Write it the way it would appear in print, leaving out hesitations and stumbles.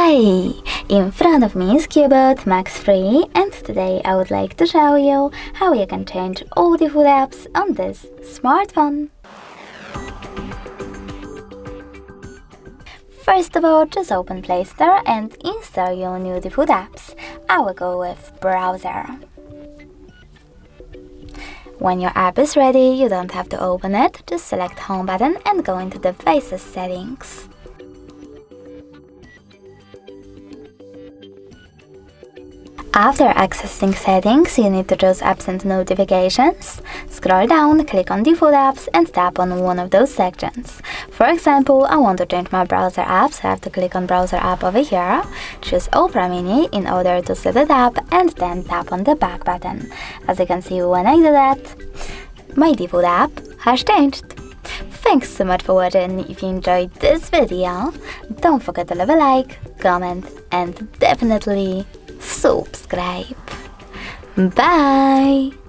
Hey! In front of me is CUBOT Max 3, and today I would like to show you how you can change all the food apps on this smartphone. First of all, just open Play Store and install your new food apps. I will go with browser. When your app is ready, you don't have to open it, just select Home button and go into Devices settings. After accessing settings, you need to choose Apps and Notifications. Scroll down, click on the food apps and tap on one of those sections. For example, I want to change my browser app, so I have to click on Browser app over here, choose Opera Mini in order to set it up, and then tap on the back button. As you can see, when I do that, my default app has changed. Thanks so much for watching. If you enjoyed this video, don't forget to leave a like, comment and definitely subscribe. Bye!